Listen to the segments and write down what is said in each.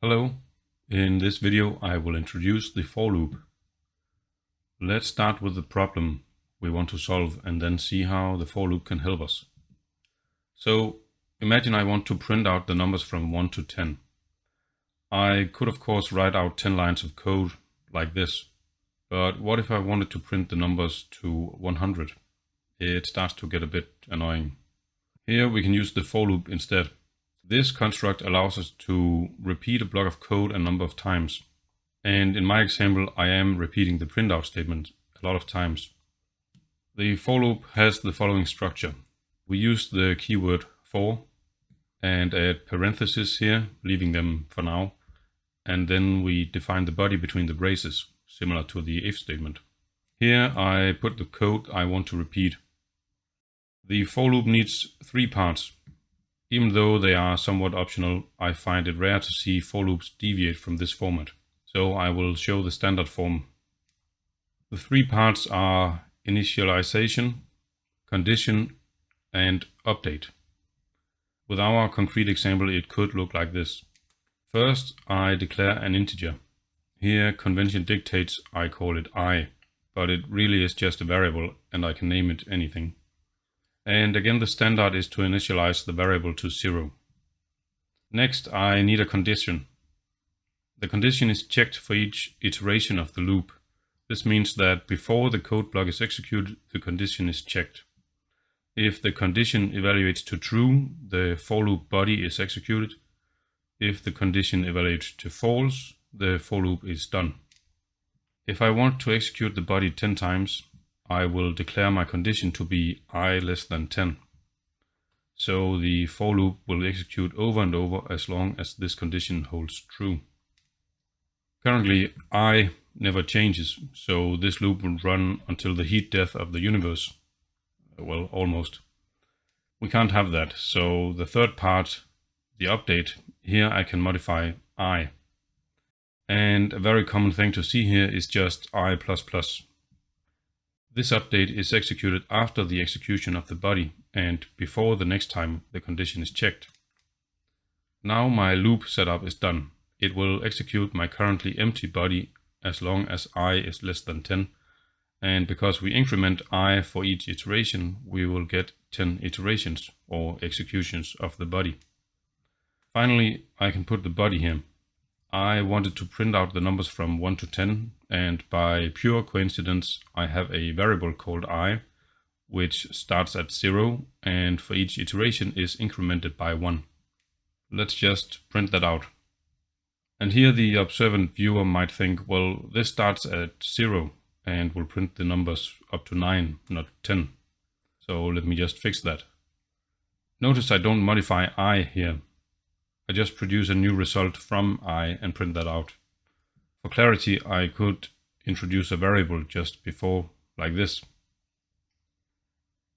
Hello, in this video I will introduce the for loop. Let's start with the problem we want to solve and then see how the for loop can help us. So imagine I want to print out the numbers from 1 to 10. I could of course write out 10 lines of code like this, but what if I wanted to print the numbers to 100? It starts to get a bit annoying. Here we can use the for loop instead. This construct allows us to repeat a block of code a number of times. And in my example, I am repeating the printout statement a lot of times. The for loop has the following structure. We use the keyword for and add parentheses here, leaving them for now. And then we define the body between the braces, similar to the if statement. Here I put the code I want to repeat. The for loop needs 3 parts. Even though they are somewhat optional, I find it rare to see for loops deviate from this format. So I will show the standard form. The 3 parts are initialization, condition, and update. With our concrete example, it could look like this. First, I declare an integer. Here, convention dictates I call it I, but it really is just a variable and I can name it anything. And again, the standard is to initialize the variable to 0. Next, I need a condition. The condition is checked for each iteration of the loop. This means that before the code block is executed, the condition is checked. If the condition evaluates to true, the for loop body is executed. If the condition evaluates to false, the for loop is done. If I want to execute the body 10 times, I will declare my condition to be I less than 10. So the for loop will execute over and over as long as this condition holds true. Currently, I never changes, so this loop will run until the heat death of the universe. Well, almost. We can't have that, so the third part, the update, here I can modify I. And a very common thing to see here is just I++. This update is executed after the execution of the body and before the next time the condition is checked. Now my loop setup is done. It will execute my currently empty body as long as I is less than 10. And because we increment I for each iteration, we will get 10 iterations or executions of the body. Finally, I can put the body here. I wanted to print out the numbers from 1 to 10, and by pure coincidence I have a variable called I, which starts at 0 and for each iteration is incremented by 1. Let's just print that out. And here the observant viewer might think, well, this starts at 0 and will print the numbers up to 9, not 10. So let me just fix that. Notice I don't modify I here. I just produce a new result from I and print that out. For clarity, I could introduce a variable just before, like this.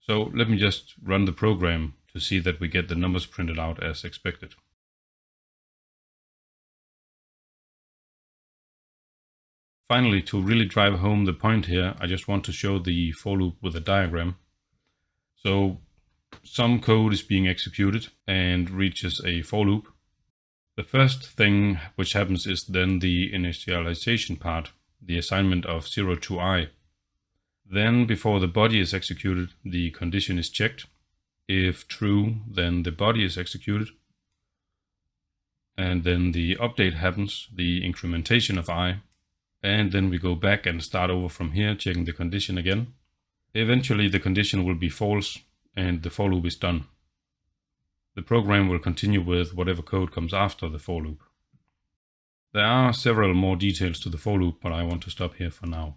So let me just run the program to see that we get the numbers printed out as expected. Finally, to really drive home the point here, I just want to show the for loop with a diagram. So some code is being executed and reaches a for loop. The first thing which happens is then the initialization part, the assignment of 0 to I. Then before the body is executed, the condition is checked. If true, then the body is executed. And then the update happens, the incrementation of I. And then we go back and start over from here, checking the condition again. Eventually the condition will be false and the for loop is done. The program will continue with whatever code comes after the for loop. There are several more details to the for loop, but I want to stop here for now.